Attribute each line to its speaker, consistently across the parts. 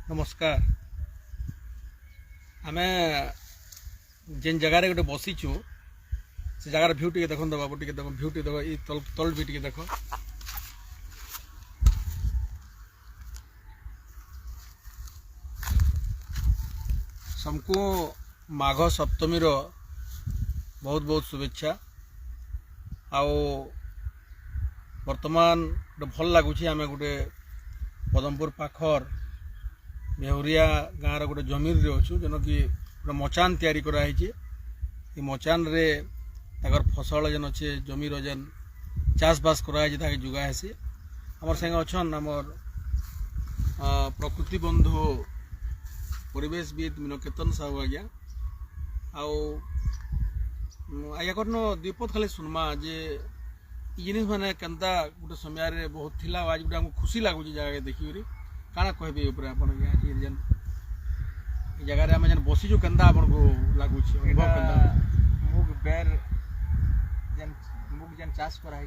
Speaker 1: नमस्कार। आमे जेन जगार गोटे बसीचु से जगार भ्यू टे देख बाबू टे देख भ्यू टे देख तल तल भी टे देख सबको माघ सप्तमी रो बहुत बहुत शुभेच्छा। आओ वर्तमान गोटे भल लगुच आम गोटे पदमपुर पाखर बेहुरिया गाँव गोटे जमीन रे अच्छु जेन कि गोटे मचान तैयारी कराई। मचान रे ताकर फसल जेन अच्छे जमीर जेन चाष बास कराई ताके जुगा हेसी। आमर संगे अच्छन आमर प्रकृति बंधु परिवेशविद मीनकेतन साहू आज्ञा आज्ञा कर द्विपद खाली सुनमा जे जिनिस माने केनता गोटे समय बहुत थिला आज गोटे हमको खुशी लगुच जगह देखिक काଣା कहबे ऊपर आपण जेन जगह आम जेन बसीचु केनता आपण को लगुच
Speaker 2: मुग बेर जेन मुग जेन चाष करा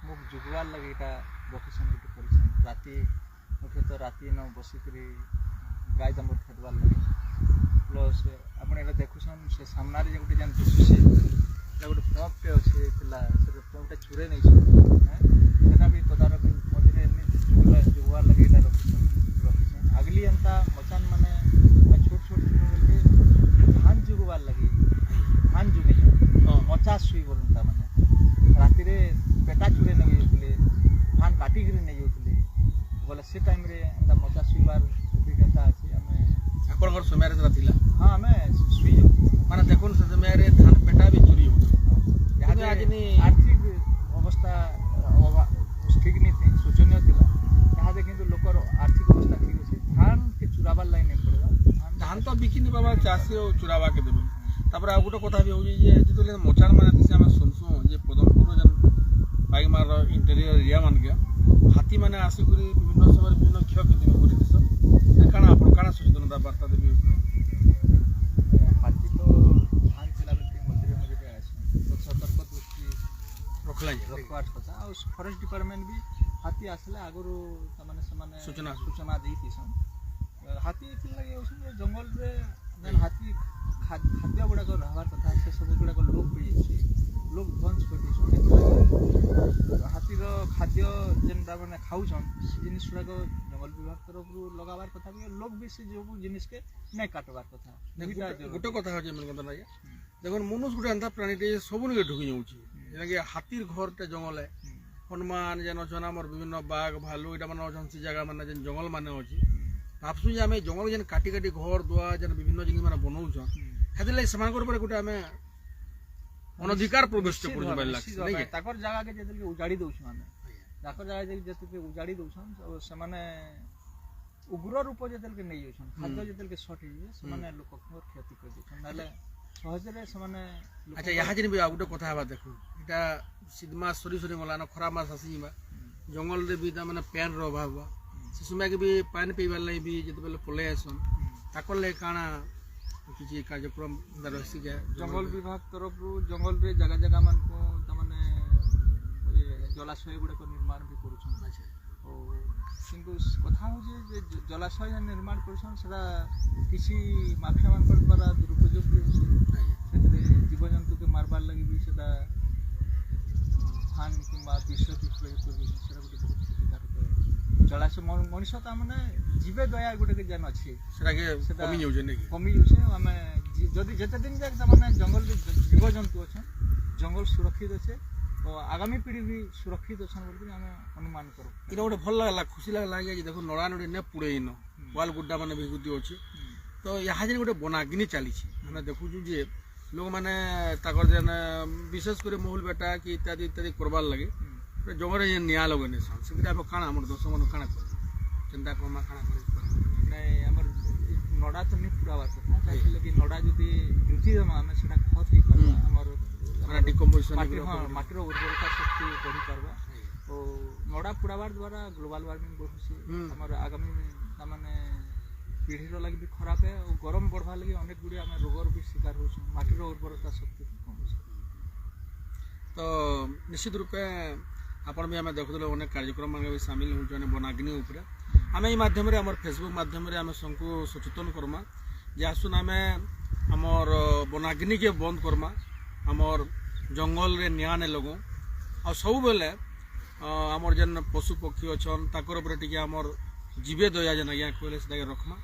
Speaker 2: मुग जुगवार लगे इटा लोकेशन गोटे कर राति मुख्यतः राति न बसिक गाय दमर खेदवार लगे प्लस आपड़ ये देखुन से सामने जो गोटे जेन दिशुचे गोटे पंपटे अच्छे पंपटा चुरे नहीं सेटा भी तदारक मझे जुगवार लगे इटा रखी आगली एंता मचान माने छोट छोट धान जुगवार लगे धान जुगे मचा शुई बोलता माने राति पेटा चुरे नहीं जाते धान काटिक नहीं जाते बोले से टाइम रे एंता मचा शुईबार अभिज्ञता अच्छे
Speaker 1: आपन समय
Speaker 2: हाँ आम शुई
Speaker 1: माने देखुन से समय धान पेटा भी चुरी
Speaker 2: आर्थिक अवस्था ठीक नहीं थी शोचनीय था कि लोकर आर्थिक अवस्था ठीक अच्छे धान के चुराबार लाइन नहीं पड़ेगा
Speaker 1: धान तो बिकी नहीं पावा चाषी और चुरावा के देवे। तापर आ गोटे कथा भी हो जो मचान माने आम शुणसु जे पदमपुर जेन बाईमार इंटेरियर एरिया मान के हाथी मैंने आसिक विभिन्न समय विभिन्न क्षति कर काଣା आप काଣା सचेतनता बार्ता देवी
Speaker 2: हाथी तो धान चिला मझे मझे आस सतर्क दृष्टि
Speaker 1: रखला
Speaker 2: रखवार कथा और फॉरेस्ट डिपार्टमेंट भी हाथी आसले आगु सूचना सूचना देसन हाथी लगे जंगल रे जेन हाथी खाद्य गुड़ाक रहार कथा से सब गुड़ाक लोप हो लोक ध्वंस कर हाथीर खाद्य जेन मैंने खाऊन जिनिस गुड़ाक जंगल विभाग तरफ लगाबार कथा भी लोक भी से जो जिनिस के नहीं काटबार कथा
Speaker 1: गोटे कथा देखो मनुष्य गोटे एंता प्राणीटे सब ढुकी जाऊँगी हाथीर घरटे जंगल है हनुमान जेन अच्छन आम विभिन्न बाघ भालू यहाँ मैंने अच्छे से जगह मैंने जेन जंगल मैंने अच्छी भावसु जे आम जंगल जेन काटी काटी घर दुआ जेन विभिन्न जिनिस मैंने बनाऊन से गोटे आम अनधिकार प्रवेश
Speaker 2: जगह के उजाड़ी दौन आम जगह उजाड़ी दौन से उग्र रूप जो नहीं जाऊन खाद्य जो सर्ट हो लोक क्षति कर सहजरे से
Speaker 1: अच्छा यहाँ जेन भी गोटे कथा देखो यहाँ शीत मास सरी सरी गलान खरा मास आसी जंगल रे भी मैंने पैन अभाव हुआ से समय के भी पानी पीबार लगे भी जो पलि आसन ताकर लगे काଣା किसी कार्यक्रम रही
Speaker 2: जंगल विभाग तरफ जंगल रे जगह जगह मान को जलाशय गुड़ाक निर्माण भी कर किंतु कथा हो जलाशय निर्माण कर किसी माफिया मान द्वारा दुरुपयोग भी होते जीव जंतु के मारबार लगी भी धान कि विष प्रयोग कर गोटे बहुत क्षतिकारक जलाशय मनीष तो मैंने जीवे दया गोटे जेन अच्छे कमी जाऊे आम जदि जिते दिन जाए जंगल जीव जंतु अच्छा जंगल सुरक्षित अच्छे तो आगामी पीढ़ी भी सुरक्षित अच्छा बोल अनुमान कर
Speaker 1: इटा गोटे भल लगला खुशी लगला देखो नड़ा नड़ी ने पुड़े इन वाल गुड्डा मैंने विभूति अच्छे तो यहाँ जेन गोटे बनागिनी चली मैंने देखुचु जे लोक मैंने जेन विशेषकर महल बेटा कि इत्यादि इत्यादि करवार लगे जंगल जेन निआ लगे से काଣା आम दर्शक मन काଣା कर चिंता कमा काଣା कर
Speaker 2: नहीं आम नड़ा तो नहीं पुराबार कथा कहीं नड़ा जदि जुटी देमा आम से खत ही पार्मा
Speaker 1: डिकम्पोजिशन
Speaker 2: माटीर उर्वरता शक्ति बढ़ी पार्बा और नड़ा पुराबार द्वारा ग्लोबल वार्मिंग बढ़ुसी आम आगामी माने पीढ़ीर लगे भी खराब है और गरम बढ़वा लगे अनेक गुड़े आम रोगर भी शिकार हो माटीर उर्वरता शक्ति कम
Speaker 1: तो निश्चित रूपे आपण भी आम देखुले अनेक कार्यक्रम भी सामिल होने बनाग्नि आमे ई माध्यम रे हमर फेसबुक माध्यम रे आमे सबको सचेतन करमा जे आसुन आमे हमर वनाग्नि के बंद करमा हमर जंगल रे निया ने लगो आ सब बेले हमर जेन पशु पक्षी अछन ताकर ऊपर टिके हमर जीवे दया जेन आज्ञा कहले से रखमा